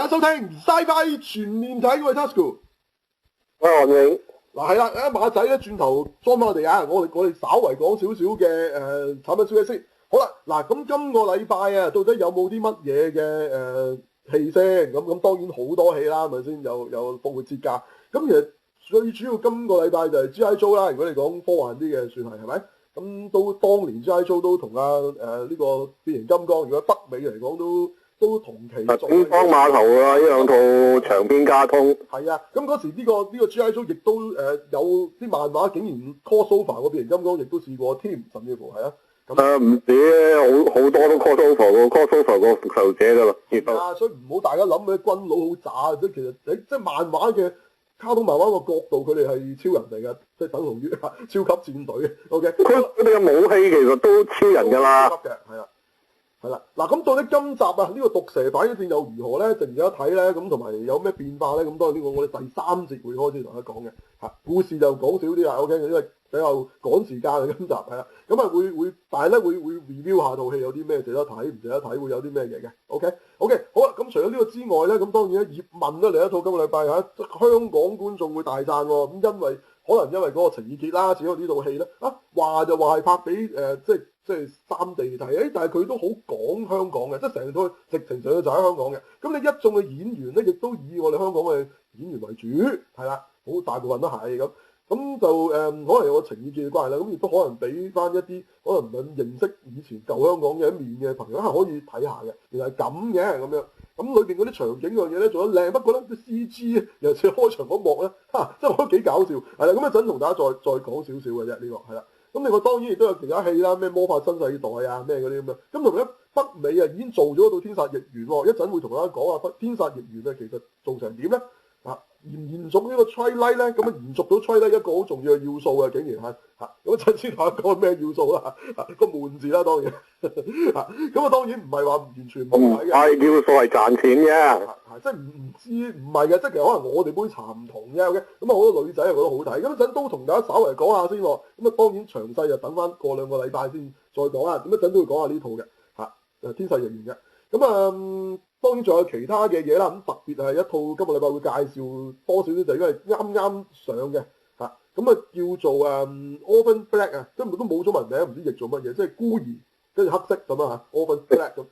家收聽 Sci-Fi 全面睇，我係 Tasuku。我係韓永。嗱係啦，馬仔咧轉頭裝翻我哋啊！我哋稍為講少少嘅產品消息先。好啦，嗱咁今個禮拜啊，到底有冇啲乜嘢嘅戲先？咁當然好多戲啦，係咪先？有復活節假。咁其實最主要今個禮拜就係 G.I. Joe 啦。如果你講科幻啲嘅，算係咪？咁都當年 G.I. Joe 都同呢個變形金剛，如果北美嚟講都同期做。警方碼頭啊，呢兩套長篇卡通。係啊，咁嗰時呢個 G.I. Joe 亦都有啲漫畫竟然 crossover 個變形金剛，亦都試過添，甚至乎係啊。唔止好多都 crossover 個復仇者㗎啦。啊，所以唔好大家諗嘅軍佬好渣，即係其實即係漫畫嘅卡通漫畫個角度，佢哋係超人嚟㗎，即係等同於超級戰隊。OK，佢哋嘅武器其實都超人㗎啦。超級嘅係啦。係啦，嗱咁到底今集啊呢個毒蛇反擊戰又如何咧？陣間睇咧，咁同埋有咩變化咧？咁當然呢個我哋第3節會開始同大家講嘅嚇，故事就講少啲啦。OK，因為比較趕時間啊，今集係啦，咁啊會，但係咧會 review 下套戲有啲咩值得睇，唔值得睇，會有啲咩嘢嘅。OK，好啦，咁除咗呢個之外咧，咁當然咧葉問咧另一套今個禮拜嚇香港觀眾會大讚喎，咁可能因為嗰個情意結啦，始終呢套戲咧話就話係拍俾即係3地睇，但係佢都好講香港嘅，即係成套直情上去就喺香港嘅。咁你一眾嘅演員咧，亦都以我哋香港嘅演員為主，係啦，好大部分都係咁就可能有個情意結嘅關係啦。咁亦都可能俾翻一啲可能唔係認識以前舊香港嘅一面嘅朋友係可以睇下嘅，原來係咁嘅咁樣。咁裏邊嗰啲場景嗰樣嘢咧做得靚，不過咧啲 CG 尤其是開場嗰幕咧真係我覺得幾搞笑。係啦，咁一陣同大家再講少少嘅啫，呢個係啦。咁另外當然亦都有其他戲啦，咩魔法新世代啊，咩嗰啲咁樣。咁同埋北美啊已經做咗一套天煞逆緣喎，一陣會同大家講下天煞逆緣啊，其實做成點咧？延續呢個 Twilight 咧，咁延續到 Twilight 一個好重要嘅要素啊，竟然係咁一陣先同大家講咩要素啦，個悶字啦當然咁當然唔係話完全唔睇嘅，係要素係賺錢嘅，即係唔係嘅，即係其實可能我哋杯茶唔同嘅，咁啊好多女仔又覺得好睇，咁一陣都同大家稍微講下先喎，咁啊當然詳細就等翻過2個禮拜先再講啦，咁一陣都會講下呢套嘅天煞逆緣嘅。咁當然仲有其他嘅嘢啦，咁特別係一套今個禮拜會介紹多少啲，就因為啱上嘅咁叫做Orphan Black 啊，都冇中文名，唔知譯做乜嘢，即係孤兒跟住黑色咁啊 Orphan Black 咁。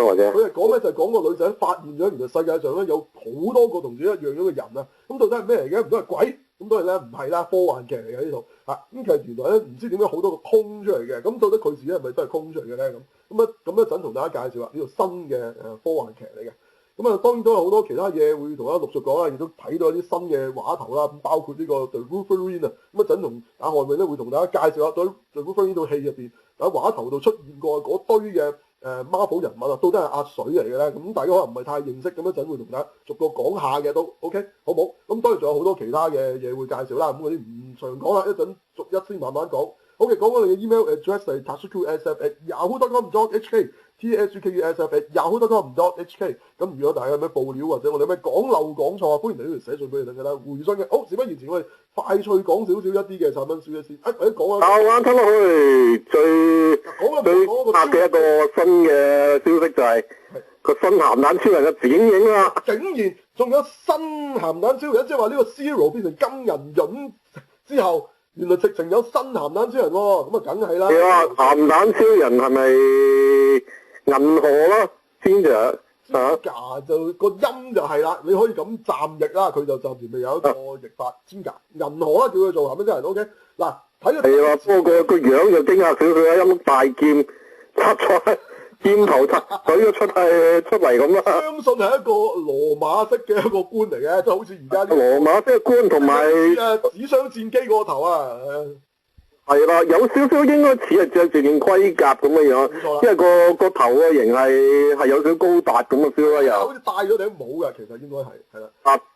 或者佢係講咩就係講個女仔發現咗原來世界上咧有好多個同自己一樣樣嘅人啊，咁到底係咩嚟嘅？唔通係鬼？咁當然咧唔係啦，科幻劇嚟嘅呢套咁其實原來咧唔知點解好多個空出嚟嘅，咁到底佢自己係咪都係空出嚟嘅咧？咁一陣同大家介紹啦，呢套新嘅科幻劇嚟嘅。咁當然都有好多其他嘢會同大家陸續講啦，亦都睇到一啲新嘅畫頭啦，咁包括呢個 The Wolverine 啊，咁一陣同阿韓永咧會同大家介紹下對 The Wolverine 呢套戲入邊喺畫頭度出現過嗰堆嘅Marvel 人物啊，到底係阿水嚟嘅咧？咁大家可能唔係太認識，咁一陣會同大家逐個講下嘅都 OK，好冇？咁當然仲有好多其他嘅嘢會介紹啦，咁嗰啲唔長講啦，一陣逐一先慢慢講。OK，講我哋嘅 email address 係 tasukusf@yahoo.com.hk tasukusf@yahoo.com.hk。咁如果大家有咩報料或者我哋有咩講漏講錯啊，歡迎嚟呢度寫信俾你哋㗎啦，回信嘅。好，事不宜遲，我哋快脆講少少一啲嘅產品消息先。講啊！啱聽落去最拍嘅一個新嘅消息就係個新鹹蛋超人嘅剪影啦。竟然仲有新鹹蛋超人，即係話呢個 Zero 變成金人膶之後。原來直情有新鹹蛋超人喎，咁啊梗係啦。係啊，鹹蛋超人係咪銀河啦？先就就個音就係啦，你可以咁暫譯啦，佢就暫時未有一個譯法。先㗎銀河啦，叫佢做鹹蛋超人。OK，嗱睇到係啊，不過個樣就驚嚇少少啦，一碌大劍插咗劍頭插水咗出嚟咁啦。相信係一個羅馬式嘅一個官嚟嘅，就好似而家啲羅馬式嘅官同埋紙箱戰機個頭啊。係啦，有少少應該似係着住件盔甲咁嘅樣，因為個頭個型係有少少高達咁嘅 feel 啦，又好似戴咗頂帽嘅，其實應該係啦。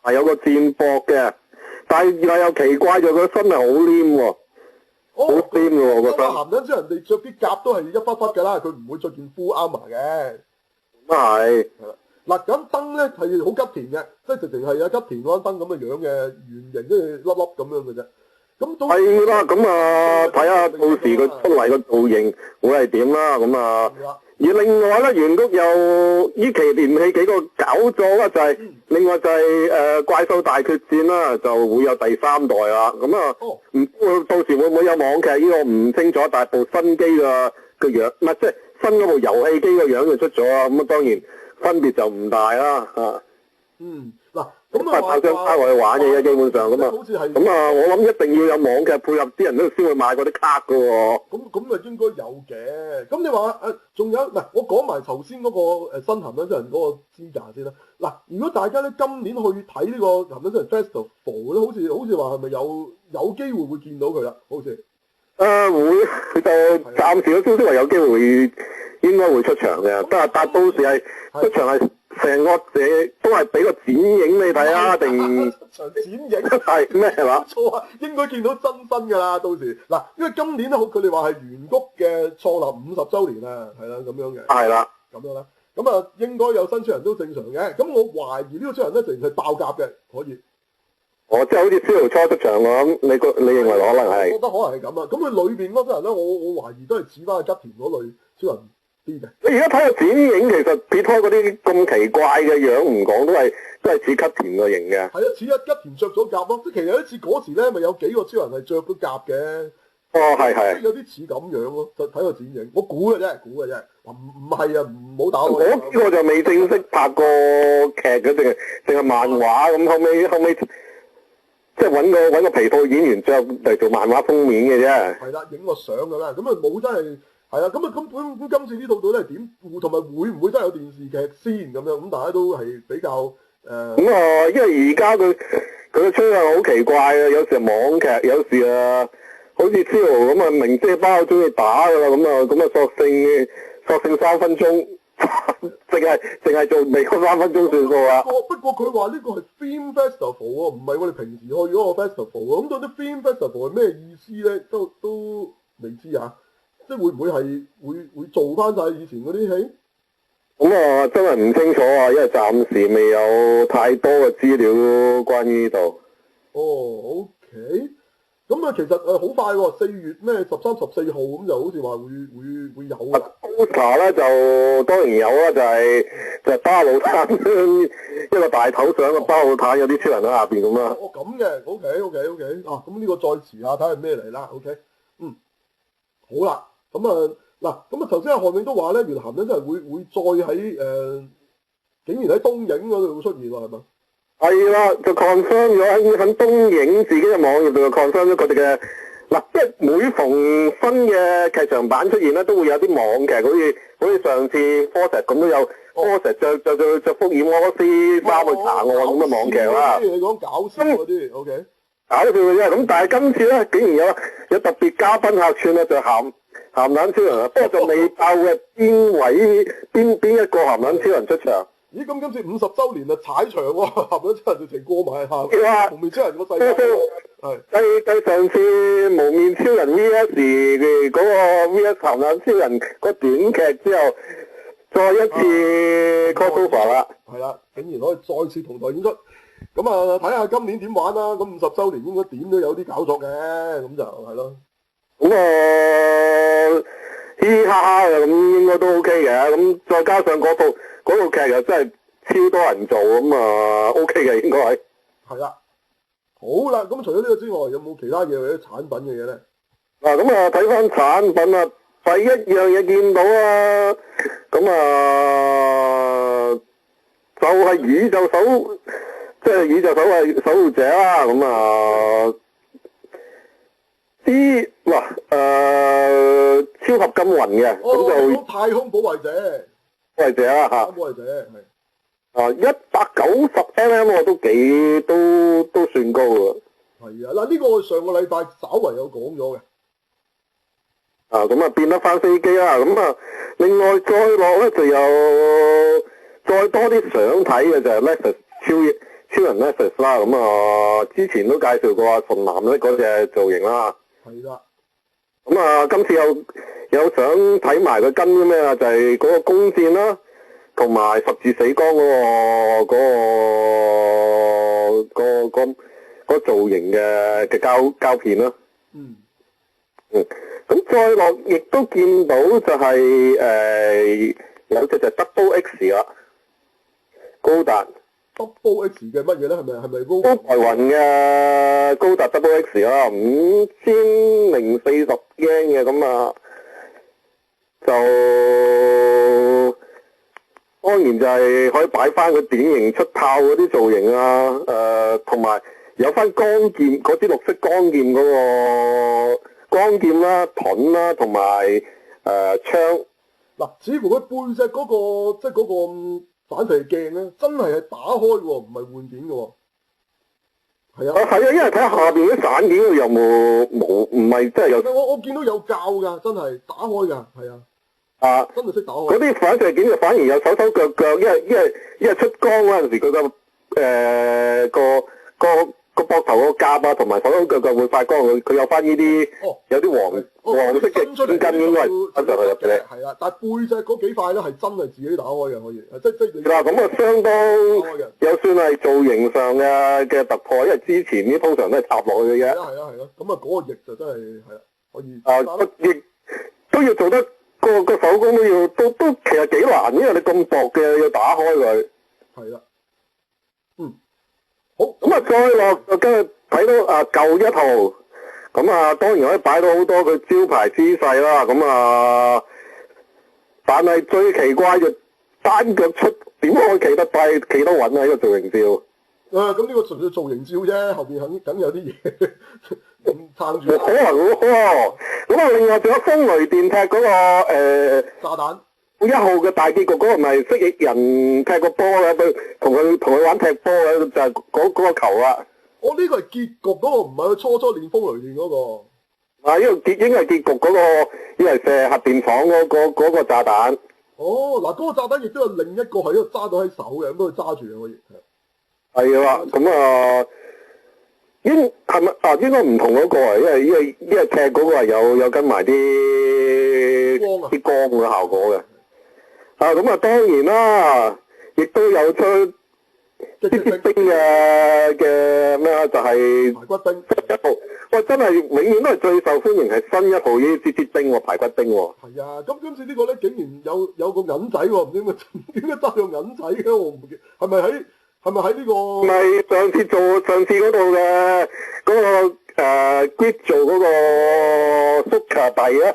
係有個戰膊嘅，但係又奇怪咗佢身係好黏喎。好癲喎，我覺得。鹹蛋超人哋着啲甲都係一忽忽㗎啦，佢唔會着件 full armor 嘅。咁係。嗱咁燈咧係好吉田嘅，即係直情係有吉田嗰燈咁嘅樣嘅圓形，即係粒粒咁樣嘅啫。咁都係啦，咁睇下到時佢出嚟個造型會係點啦。咁另外咧，原谷又呢期連戲幾個搞咗啦，就係、另外就係、怪獸大決戰啦，就會有第3代啦。咁啊，到時會唔會有網劇呢個唔清楚，但係部新機嘅樣，唔係即係新嗰部遊戲機嘅樣就出咗啦。咁啊，當然分別就唔大啦嚇。嗱，咁啊，拍張卡落去玩嘅啫，基本上咁啊。咁啊，我諗一定要有網劇配合，啲人都先會買嗰啲卡㗎喎。咁啊應該有嘅。咁你話仲有嗱，我講埋頭先嗰個新鹹蛋超人嗰個資格先啦。嗱，如果大家咧今年去睇呢個鹹蛋超人 Festival 咧，好似話係咪有機會會見到佢啦？好似會，就暫時嘅消息話有機會應該會出場嘅，但係到時係出場係成個都係俾個剪影你睇啊，定場剪影係咩係嘛？錯啊，應該見到真身㗎啦，到時嗱，因為今年咧，佢哋話係原谷嘅創立50週年啊，係啦咁樣嘅，係啦，咁樣啦，咁啊應該有新超人都正常嘅，咁我懷疑呢個超人咧，淨係爆甲嘅，可以。即係好似超豪初出場咁，你認為可能係？我覺得可能係咁啊，咁佢裏邊嗰啲人咧，我懷疑都係似翻阿吉田嗰類超人啲嘅。你而家睇個剪影，其實撇開嗰啲咁奇怪嘅樣唔講，都係似吉田個型嘅。係啊，似阿吉田着咗甲咯，即係其實有啲似嗰時咧，咪有幾個超人係着咗甲嘅。係。有啲似咁樣咯，就睇個剪影，我估嘅啫，唔係啊，唔好打我。我就未正式拍過劇嘅，淨係漫畫咁，後尾。即係揾個皮套演員着嚟做漫畫封面嘅啫。係啦，影個相咁啦，咁啊冇真係係啦，咁啊咁今次呢套到底係點？同埋會唔會真係有電視劇先咁樣？咁大家都係比較因為而家佢嘅趨向好奇怪啊，有時係網劇，有時好似超豪咁啊，明遮包中意打㗎啦，咁啊索性3分鐘。淨係做未嗰3分鐘算數啊！不過佢話呢個係 Film Festival 喎，唔係我哋平時去嗰個 festival 喎。咁到底 Film Festival 係咩意思咧？都未知啊！即係會唔會係會做翻晒以前嗰啲戲？咁啊，真係唔清楚啊，因為暫時未有太多嘅資料關於呢度。OK。咁啊，其實好快喎，4月咩13、14號咁就好似話會有啊。poster 咧就當然有啦，就係巴魯坦一個大頭上嘅巴魯坦有啲超人喺下邊咁啦。咁嘅 ，OK。啊，咁呢個再遲下睇下咩嚟啦 ，OK。好啦，咁啊嗱，咁啊頭先阿韓永都話咧，原來鹹蛋真係會再喺竟然喺東映嗰度出現喎，係咪？係啦，就 confirm 咗喺東映自己嘅網頁度就 confirm 咗佢哋嘅嗱，即係每逢新嘅劇場版出現咧，都會有啲網劇，好似上次 Force 咁都有 Force 着福爾摩斯衫去查案咁嘅網劇啦。你講搞笑嗰啲，OK。搞笑嘅啫，咁但係今次咧竟然有特別嘉賓客串啊，就鹹蛋超人啊，不過就未爆嘅邊一個鹹蛋超人出場。咦，咁今次50週年啊，踩場喎，鹹蛋超人直情過埋下，無面超人個世界係。繼上次無面超人 V.S. 嘅嗰個 V.S. 鹹蛋超人個短劇之後，再一次 crossover 啦。係啦，竟然可以再次同台演出。咁啊，睇下今年點玩啦。咁50週年應該點都有啲搞作嘅，咁就係咯。咁嘻嘻哈哈嘅，咁應該都 OK 嘅。咁再加上嗰套劇又真係超多人做，咁啊 OK 嘅應該係。係啦。好啦，咁除咗呢個之外，有冇其他嘢或者產品嘅嘢咧？嗱，咁啊睇翻產品啊，第一樣嘢見到啊，咁啊就係宇宙守，即係宇宙守護者啦，咁啊啲超合金魂嘅，咁就太空保衛者。保衛者啦嚇。保衛者係。190mm 我都算高㗎。係啊，嗱呢個上個禮拜稍為有講咗嘅。咁啊變得翻飛機啦，咁啊另外再落咧就有再多啲相睇嘅就係 Nexus 超人 Nexus 啦，咁啊之前都介紹過純藍色嗰隻造型啦。係啦。咁啊今次有想睇埋佢跟啲咩啊？就係嗰個弓箭啦。同埋十字死光嗰個造型嘅膠片啦。咁再落亦都見到就係、有隻就 Double X 啦，高達。Double X 嘅乜嘢咧？係咪高台雲嘅高達 Double X 啦，5040 yen 嘅咁啊，就當然就係可以擺翻個典型出炮嗰啲造型啊，同埋有翻光劍嗰支綠色光劍嗰個光劍啦、盾啦，同埋槍。嗱，似乎佢背脊嗰個即係嗰個反射鏡咧，真係打開喎，唔係換件嘅喎。係啊，係啊，因為睇下下邊啲散件佢又冇，唔係真係有。我見到有教㗎，真係打開㗎，係啊。啊，真係識打開。嗰啲反射件就反而有手腳腳，因為出光嗰陣時，佢個膊頭個甲啊，同埋手腳腳會發光，佢有翻呢啲，有啲黃色嘅筋應該係伸上去入嘅。係啊，但係背脊嗰幾塊咧係真係自己打開嘅，可以，即係嗱咁啊，相當有算係造型上嘅突破，因為之前啲通常都係插落去嘅啫。係啊，咁啊嗰個翼就真係係啦，可以。個翼都要做得個手工都其實幾難，因為你咁薄嘅要打開佢。係啦。好，咁啊再落就跟住睇到舊一號，咁啊當然可以擺到好多佢招牌姿勢啦，咁啊，但係最奇怪就單腳出，點可以企得低、企得穩啊？呢個造型照。咁呢個純粹造型照啫，後邊梗有啲嘢撐住。可能喎，咁啊另外仲有風雷電踢嗰個炸彈。1號嘅大結局嗰個咪蜥蜴人踢個波嘅，同佢玩踢波嘅就係嗰個球啦。呢個係結局嗰個，唔係佢初練風雷電嗰個。呢個應該係結局嗰個，因為射核電廠嗰個炸彈。嗱，嗰個炸彈亦都有另一個係喺度揸到喺手嘅，咁都可以揸住嘅可以。係啊，咁啊，係咪應該唔同嗰個啊？因為踢嗰個係有跟埋啲光嘅效果嘅。咁啊，當然啦，亦都有出啲兵嘅咩啊，就係排骨兵1號。喂，真係永遠都係最受歡迎係新1號呢啲兵喎，排骨兵喎。係啊，咁今次呢個咧竟然有個銀仔喎，唔知點解揸用銀仔嘅？我唔記，係咪喺呢個？唔係上次嗰度嘅嗰個Grid 做嗰個 Suka 幣啊！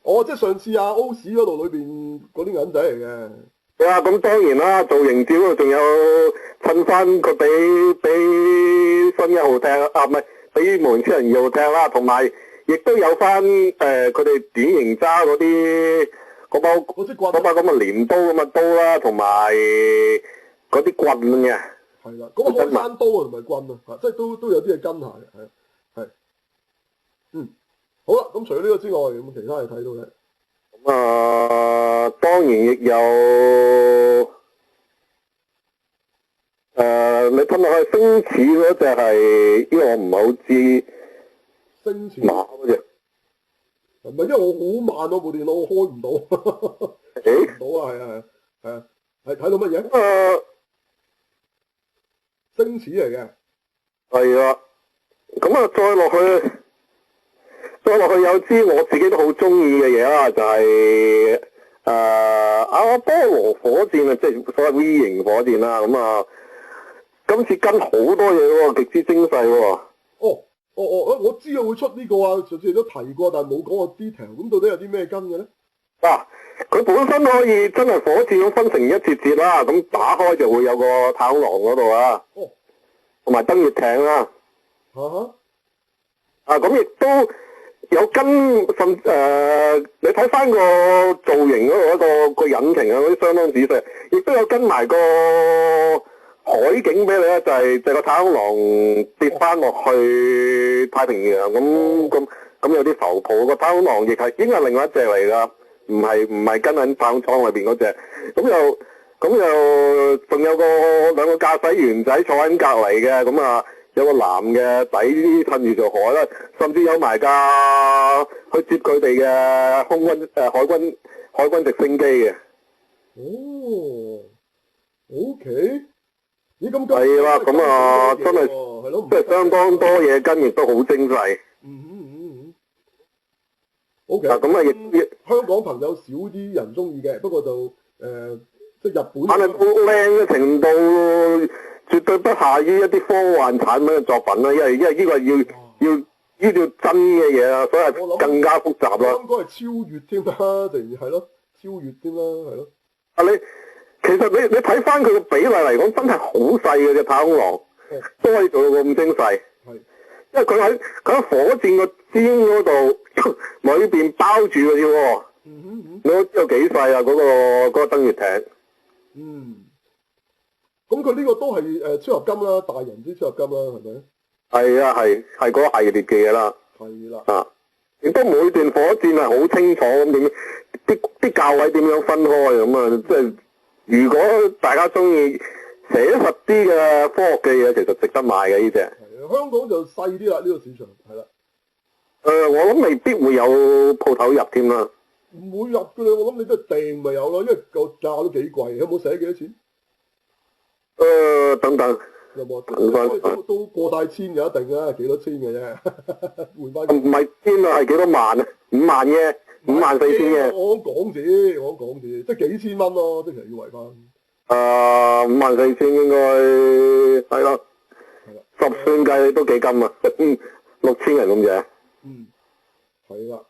即係上次歐史嗰度裏邊嗰啲銀仔嚟嘅。係啊，咁當然啦，造型照仲有襯翻佢俾新1號踢唔係俾無形超人2號踢啦，同埋亦都有翻佢哋典型揸嗰啲嗰包咁嘅鐮刀咁嘅刀啦，同埋嗰啲棍嘅。係啦，嗰個開山刀同埋棍啊，即係都有啲嘢跟下嘅，係。好啦，咁除咗呢個之外，有冇其他嘢睇到咧？咁當然亦有你睇落去星矢嗰隻係，因為我唔係好知星矢馬嗰隻，唔係因為我好慢部電腦，我開唔到，開唔到啊，係啊，係睇到乜嘢？星矢嚟嘅。係啊，咁啊再落去有支我自己都好中意嘅嘢啦，就係阿波羅火箭啊，即係所謂 V 型火箭啦。咁啊，今次跟好多嘢喎，極之精細喎。我知道會出呢個啊，上次都提過，但係冇講過 detail。咁到底有啲咩跟嘅咧？佢本身可以真係火箭咁分成一節節啦，咁打開就會有個太空狼嗰度啊。同埋登月艇啦。咁亦都有跟你睇翻個造型嗰度個引擎啊，嗰啲相當仔細，亦都有跟埋個海景俾你咧，就係個太空狼跌翻落去太平洋咁有啲浮泡，個太空狼亦係應該係另外一隻嚟㗎，唔係跟喺太空艙裏邊嗰隻，咁又仲有兩個駕駛員仔坐喺隔離嘅，咁啊。有個藍嘅底襯住條海啦，甚至有埋架去接佢哋嘅空軍海軍直升機嘅。OK， 咦咁係啦，咁真係相當多嘢跟，亦都好精細。OK，咁啊亦香港朋友少啲人中意嘅，不過就即係日本。但係靚嘅程度絕對不下於一啲科幻產品嘅作品啦，因為呢個要呢條真嘅嘢啊，所以係更加複雜啦。應該係超越添啦，定係咯，超越添啦，係咯。啊其實你睇翻佢個比例嚟講，真係好細嘅隻太空狼，都可以做到咁精細。係，因為佢喺火箭個尖嗰度裏邊包住嘅啫喎。你都知道幾細啊？嗰個登月艇。咁佢呢個都係超合金啦，大人之超合金啦，係咪？係啊，係嗰個系列嘅嘢啦。係啦。啊，亦都每段火箭係好清楚咁點，啲價位點樣分開咁啊？即係如果大家中意寫實啲嘅科學嘅嘢，其實值得買嘅呢隻。係香港就細啲啦，呢個市場係啦。我諗未必會有鋪頭入添啦。唔會入嘅啦，我諗你都係訂咪有咯，因為個價都幾貴，有冇寫幾多錢？等等。有冇？都過晒千嘅一定啊，幾多千嘅啫，換翻。唔係千啊，係幾多萬啊？5萬嘅，54000嘅。我講字，即係幾千蚊咯，即係要圍翻。54000應該係啦。係啦。10算計都幾金啊，6000人咁啫。係啦。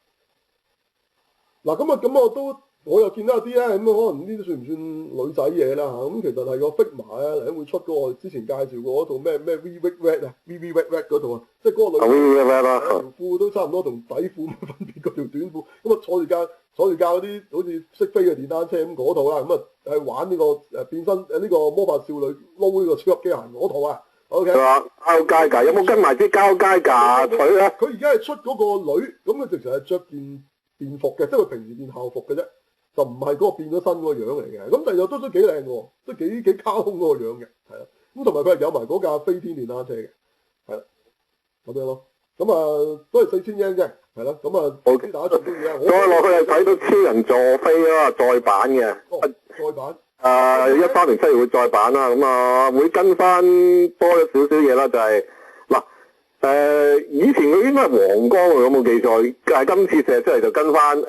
嗱咁我又見到有啲咧，咁可能呢啲算唔算女仔嘢啦嚇？咁其實係個 Figma 咧，嚟會出嗰個之前介紹過嗰套咩 Vivid Red 啊，VV Red 嗰套啊，即係嗰個女仔條褲都差唔多同底褲冇分別嗰條短褲，咁啊坐住架嗰啲好似識飛嘅電單車咁嗰套啦，咁啊係玩呢個變身呢個魔法少女撈呢個超級機械人嗰套啊 ，OK。係嘛？交街架有冇跟埋啲交街架腿咧？佢而家係出嗰個女，咁佢直情係着件便服嘅，即係佢平時變校服嘅啫。就唔係嗰個變咗身嗰個樣嚟嘅，咁但係又都幾靚喎，都幾卡通嗰個樣嘅，係啦。咁同埋佢係有埋嗰架飛天電單車嘅，係啦，咁樣咯。咁都係4000英啫，係啦。咁唔知大家中唔中意啊？再落去係睇到超人坐飛啦，再版嘅。再版。13年7月會再版啦，咁會跟翻多咗少少嘢啦，就係嗱以前佢應該係黃光喎，有冇記錯？但係今次射出嚟就跟翻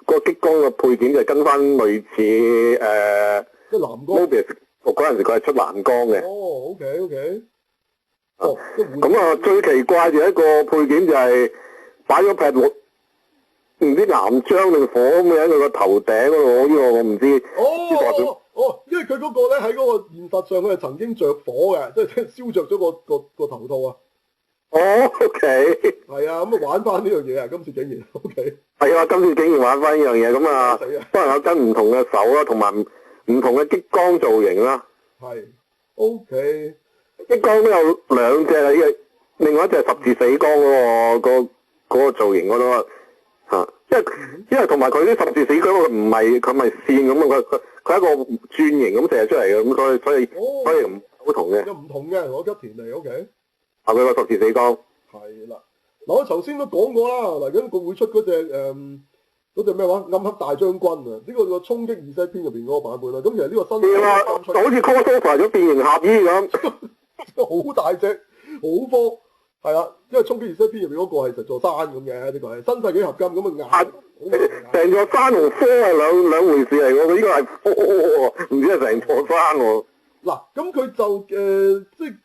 個激光嘅配件就跟翻類似即係藍光。Mobius 嗰陣時佢係出藍光嘅。OK。咁最奇怪嘅一個配件就係擺咗劈綠，唔知岩漿定火咁樣喺佢個頭頂嗰度，呢個我唔知。因為佢嗰個咧喺嗰個現實上佢係曾經着火嘅，即係燒着咗個頭套啊。OK。係啊，咁玩翻呢樣嘢啊，今次竟然 OK。係啊，今次竟然玩翻呢樣嘢，咁可能有跟唔同嘅手啦，同埋唔同嘅激光造型啦。係。OK。激光都有兩隻啊，另外一隻係十字死光嗰個造型嗰度啊，因為同埋佢啲十字死光佢唔係線咁啊，佢係一個轉型咁射出嚟嘅，咁所以唔好同嘅。有唔同嘅，我吉田嚟 OK。佢個十字死光。係啦。嗱，我頭先都講過啦，嚟緊佢會出嗰隻咩話暗黑大將軍啊，呢個衝擊2篇入邊嗰個版本啦。咁其實呢個新就好似 crossover 咗變形俠醫咁。好大隻，好科，係啦，因為衝擊2篇入邊嗰個係成座山咁嘅，呢個係新世紀合金咁嘅硬，成座山同科係兩回事嚟喎，佢呢個係科喎，唔知係成座山喎。嗱，咁佢就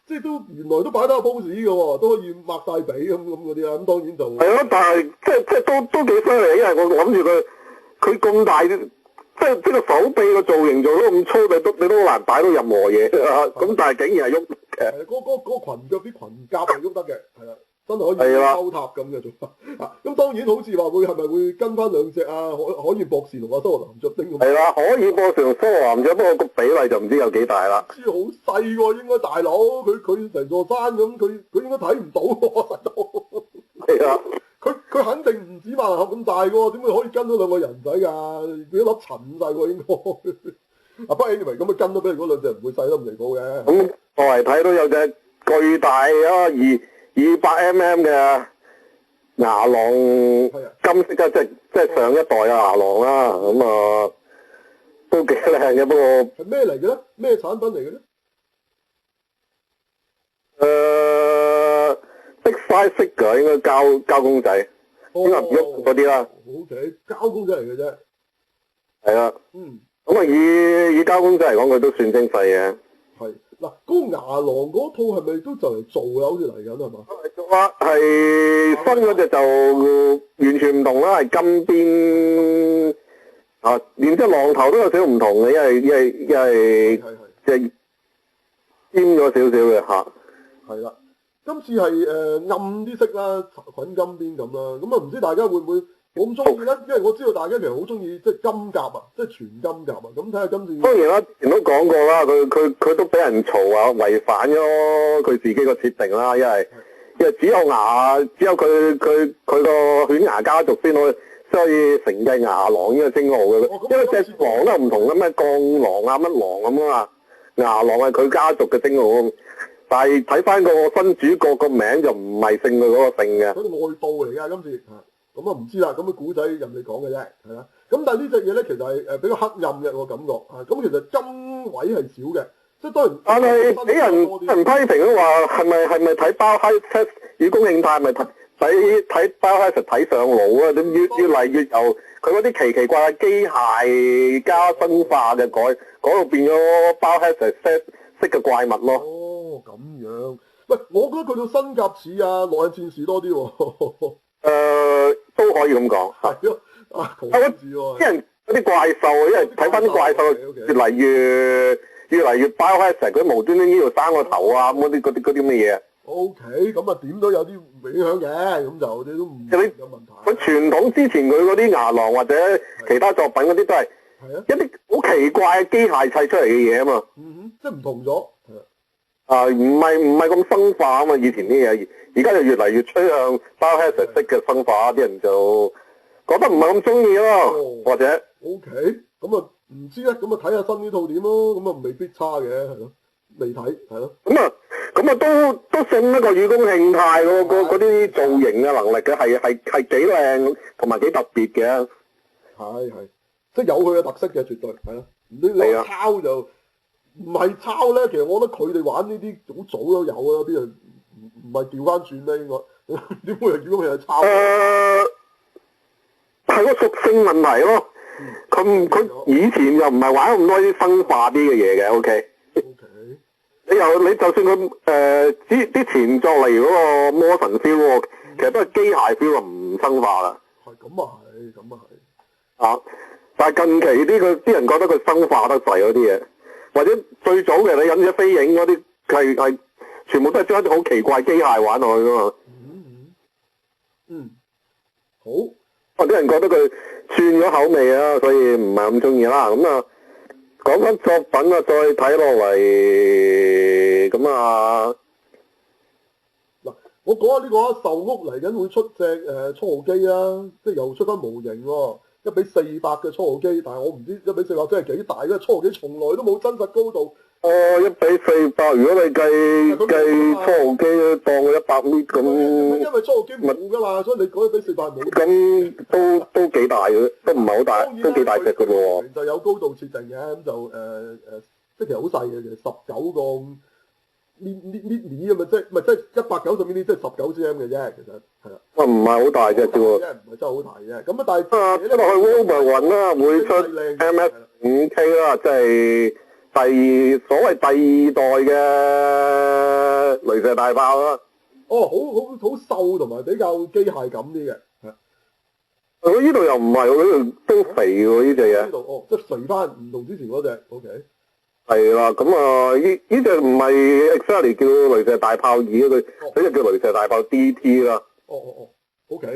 即都原來都擺得個 pose 嘅喎，都可以擘晒髀咁嗰啲啦，咁當然就係啊，但係即都幾犀利，因為我諗住佢咁大。即個手臂個造型做到咁粗，你都好難擺到任何嘢啊！咁但係竟然係喐嘅。係嗰個裙腳啲裙甲係喐得嘅，係啦，真係可以勾塔咁嘅做法。咁當然好似話係咪會跟翻兩隻可以博士同阿蘇南雀丁咁？係啦，可以博士同蘇南雀，不過個比例就唔知有幾大啦。好細喎，應該大佬，佢成座山咁，佢應該睇唔到喎，實到。係啊。佢肯定唔止萬能俠咁大喎，點會可以跟到兩個人仔㗎？佢一粒塵咁細喎應該。不過 anyway 咁佢跟都俾嗰兩隻唔會細得咁離譜嘅。咁我嚟睇到有隻巨大啊200mm 嘅牙狼，金色即係上一代嘅牙狼啦。咁都幾靚嘅，不過係咩嚟嘅咧？咩產品嚟嘅咧？的 size figure 應該膠公仔，應該唔喐嗰啲啦。OK，膠公仔嚟嘅啫。係啦。嗯。咁啊，以膠公仔嚟講，佢都算精細嘅。係嗱，嗰個牙狼嗰套係咪都就嚟做啦？好似嚟緊係嘛？哇！係新嗰隻就完全唔同啦，係金邊啊，連隻狼頭都有少少唔同嘅，因為即係尖咗少少嘅嚇。係啦，今次係暗啲色啦，粉金邊咁啦。咁啊，唔知大家會唔會冇咁中意咧？因為我知道大家其實好中意即係金甲啊，即係全金甲啊。咁睇下今次。當然啦，之前都講過啦，佢都俾人嘈啊，違反咗佢自己個設定啦，因為只有佢個犬牙家族先可以承繼牙狼呢個稱號嘅。因為隻狼都唔同嘅，咩鋼狼啊乜狼咁啊嘛，牙狼係佢家族嘅稱號。但係睇翻個新主角個名就唔係姓佢嗰個姓嘅。嗰個外道嚟㗎，今次咁啊唔知啦。咁嘅古仔任你講嘅啫，係啦。咁但係呢隻嘢咧，其實係比較黑暗嘅我感覺咁其實金位係少嘅，即係當然。但係俾人批評都話係咪睇包閪 test 與公慶泰係咪睇包閪實睇上腦啊？越嚟越由佢嗰啲奇怪嘅機械加生化嘅改到變咗包閪實 set 式嘅怪物咯。哦，咁樣。喂，我覺得佢到新甲似啊，落日戰士多啲喎。都可以咁講。係咯。啲人嗰啲怪獸，因為睇翻啲怪獸越嚟越包閪成，佢無端端呢度生個頭啊，咁嗰啲乜嘢。O K， 咁啊點都有啲影響嘅，咁就你都唔有問題。佢傳統之前佢嗰啲牙狼或者其他作品嗰啲都係一啲好奇怪嘅機械砌出嚟嘅嘢啊嘛。即係唔同咗。唔係咁生化啊嘛，以前啲嘢，而家就越嚟越趨向包閪成式嘅生化，啲人就覺得唔係咁中意咯，或者 O K， 咁啊唔知咧，咁啊睇下新呢套點咯，咁啊未必差嘅，係咯，未睇係咯。咁啊都勝一個雨宮慶太嗰啲造型嘅能力嘅，係幾靚同埋幾特別嘅。係，即係有佢嘅特色嘅，絕對係咯。你抄就唔係抄咧，其實我覺得佢哋玩呢啲好早都有啦，啲人唔係調翻轉咧，應該點會係雨宮慶太抄？係個屬性問題咯，佢以前又唔係玩咁多啲生化啲嘅嘢嘅 ，OK。你就算佢啲前作例如嗰個魔神 feel 其實都係機械 feel 唔生化啦。係咁啊係，咁啊係。但係近期啲人覺得佢生化得滯嗰啲嘢，或者最早嘅你忍者飛影嗰啲係全部都係將一啲好奇怪機械玩落去噶嘛。好。啲人覺得佢串咗口味啊，所以唔係咁中意啦。咁啊，講翻作品啊，再睇落嚟咁啊。嗱，我講下呢個壽屋嚟緊會出隻初號機啊，即係又出翻模型喎，1:400嘅初號機，但係我唔知1:400真係幾大，因為初號機從來都冇真實高度。1:400，如果你計初號機當佢100米咁，因為初號機冇噶嘛，所以你講1:400冇。咁都幾大嘅，都唔係好大，都幾大隻嘅喎。就有高度設定嘅，咁就即係其實好細嘅，其實19個米咁啊，即係190 mm，即係19 cm 嘅啫，其實係啦。唔係好大隻啫喎，唔係真係好大嘅。咁啊，但係一落去 Wolverine 啦，會出 MS5K 啦，即係。所謂第二代嘅雷射大炮啦。好瘦同埋比較機械感啲嘅。佢呢度又唔係，呢度都肥喎呢隻嘢。呢度即係肥翻，唔同之前嗰隻。O K。係啦，咁啊，呢隻唔係 exactly 叫雷射大炮2，佢就叫雷射大炮 DT 啦。O K。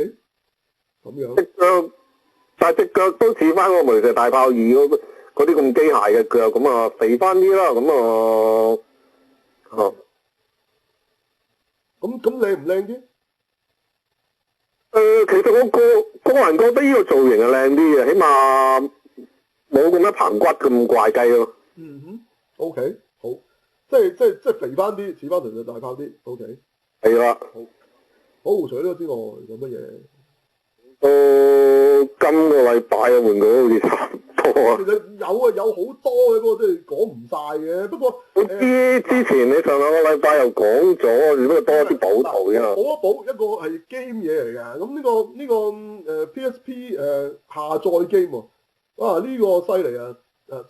咁樣。隻腳，但係隻腳都似翻個雷射大炮2嗰啲咁機械嘅腳，咁啊肥翻啲啦，咁咁靚唔靚啲？其實我個人覺得呢個造型係靚啲嘅，起碼冇咁一棚骨咁怪雞咯。O K， 好，即係肥翻啲，似翻雷射大炮啲。O K。係啦。好，除咗呢個之外，有乜嘢？今個禮拜嘅玩具都好似差唔多啊。其實有好多嘅，不過即係講唔晒嘅。不過我知之前你上兩個禮拜又講咗，只不過多啲補圖啫嘛。補一補一個係 game 嘢嚟嘅。咁呢個PSP 下載 game 喎，哇呢個犀利啊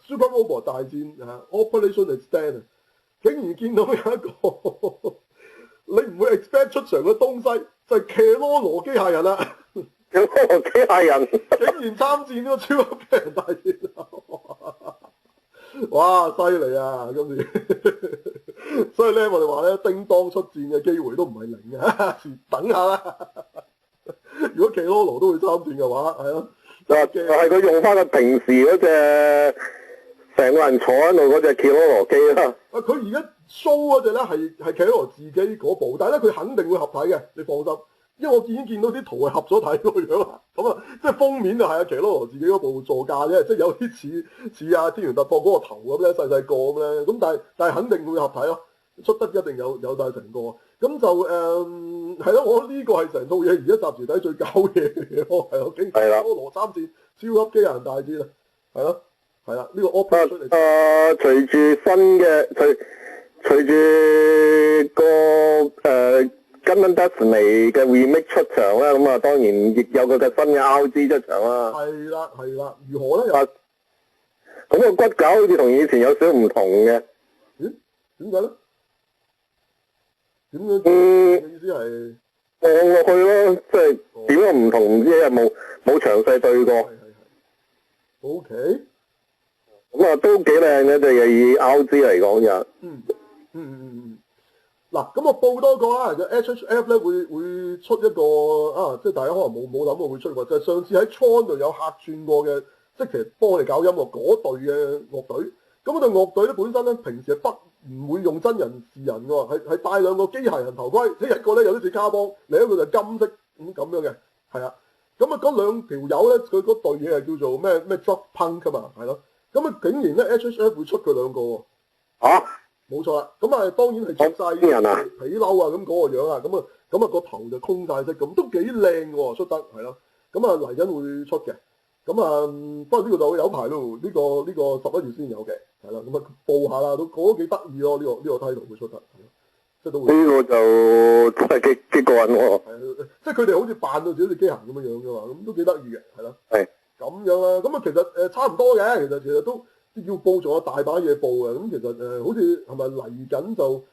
！Super Robot 大戰Operation Extend 啊，竟然見到有一個你唔會 expect 出場嘅東西，就係騎羅羅機械人啦。有個機械人竟然參戰呢個超級機人大戰啊！哇，犀利啊！今次，所以咧，我哋話咧，叮當出戰嘅機會都唔係零嘅，等下啦。如果奇羅羅都會參戰嘅話，係咯，係佢用翻佢平時嗰隻成個人坐喺度嗰隻奇羅羅機啦。佢而家 show 嗰隻咧係奇羅羅自己嗰部，但係咧佢肯定會合體嘅，你放心。因為我已經見到啲圖係合咗體個樣啦，咁啊，即係封面就係阿奇羅羅自己嗰部座駕啫，即係有啲似阿天元突破嗰個頭咁咧，細細個咁咧，咁但係肯定會合體咯，出得一定有晒成個，咁就係咯，我呢個係成套嘢而家暫時睇最搞嘢嘅咯，係咯，奇羅羅參戰超級機械人大戰啊，係咯，係啦，呢個 OPPO 出嚟。隨住新嘅隨住個Gundam Destiny嘅 remake 出場啦，咁啊當然亦有佢嘅新嘅 RG 出場啦。係啦，如何咧？咁個骨架好似同以前有少少唔同嘅。咦？點解咧？點樣？嘅意思係放落去咯，即係點樣唔同唔知啊，冇詳細對過。係。OK。咁啊都幾靚嘅，隻嘢以 RG 嚟講就。嗱，咁我報多個啦，就 HHF 咧會出一個啊，即係大家可能冇諗過會出過，就係上次喺 Tron 度有客串過嘅，即係其實幫我哋搞音樂嗰隊嘅樂隊。咁嗰隊樂隊咧本身咧平時係唔會用真人示人嘅喎，係戴兩個機械人頭盔，即係一個咧有啲似卡邦，另一個就係金色咁樣嘅，係啊。咁啊嗰兩條友咧，佢嗰隊嘢係叫做咩 Drop Punk 啊嘛，係咯。咁啊竟然咧 HHF 會出佢兩個喎。冇錯啦，咁啊當然係着晒皮褸啊，咁嗰個樣啊，咁啊個頭就空晒色，咁都幾靚喎，出得係咯，咁啊嚟緊會出嘅，咁啊不過呢個就有排咯，呢個11月先有嘅，係啦，咁啊報下啦，都幾得意咯，呢個 title 會出得，即係都會。呢個就真係幾過癮喎。係，即係佢哋好似扮到自己隻機械咁樣樣嘅嘛，咁都幾得意嘅，係咯。係。咁樣啦，咁啊其實差唔多嘅，其實都。要報仲有大把嘢報嘅，咁其實好似係咪嚟緊就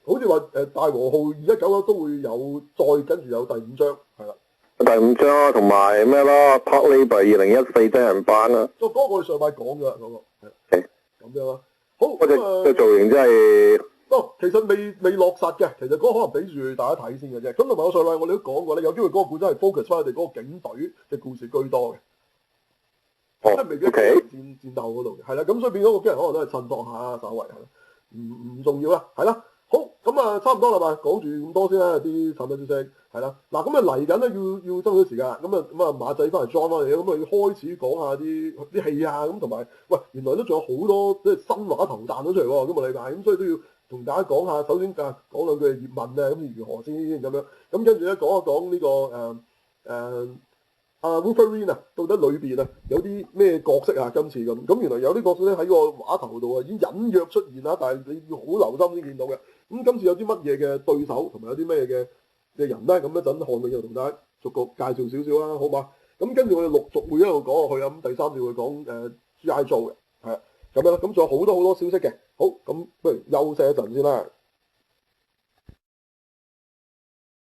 好似話大和號2199都會有再跟住有第5章，係啦。第5章同埋咩啦 Park Labor 2014真人版啦。嗰個我哋上擺講㗎嗰個。係。咁樣啦。好。嗰隻造型真係。其實未落實嘅，其實嗰個可能俾住大家睇先嘅啫。咁同埋我上禮我哋都講過咧，有機會嗰個故仔係 focus 翻佢哋嗰個警隊嘅故事居多嘅。即係未必戰鬥嗰度嘅，係啦，咁所以變咗個機人可能都係襯托下，稍微係啦，唔重要啦，係啦，好，咁啊差唔多啦嘛，講住咁多先啦，啲產品消息係啦，嗱咁啊嚟緊咧要爭取時間，咁啊馬仔翻嚟 join 翻嚟，咁啊要開始講下啲戲啊，咁同埋喂原來都仲有好多即係新話頭彈咗出嚟喎，今個禮拜，咁所以都要同大家講下，首先講兩句葉問啊，咁如何先咁樣，咁跟住咧講一講呢個Wolverine 啊，到底裏邊啊有啲咩角色啊？今次咁原來有啲角色咧喺個畫頭度啊，已經隱約出現啦，但係你要好留心先見到嘅。咁今次有啲乜嘢嘅對手，同埋有啲咩嘅人咧？咁一陣看尾又同大家逐個介紹少少啦，好嘛？咁跟住我哋陸續會一路講落去啊。咁第3節會講G.I. Joe 嘅，係啊，咁樣啦。咁仲有好多消息嘅。好，咁不如休息一陣先啦。